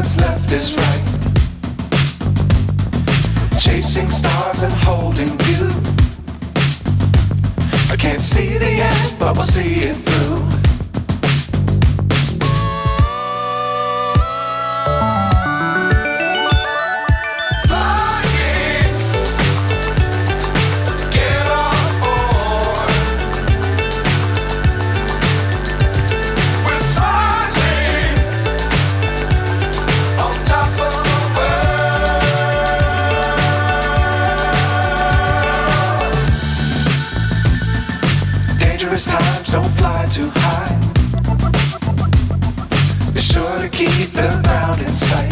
what's left is right. Chasing stars and holding you. I can't see the end, but we'll see it through. Times don't fly too high. Be sure to keep the ground in sight.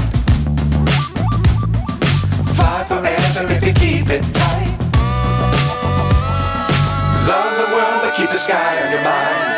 Fly forever if you keep it tight. Love the world, but keep the sky on your mind.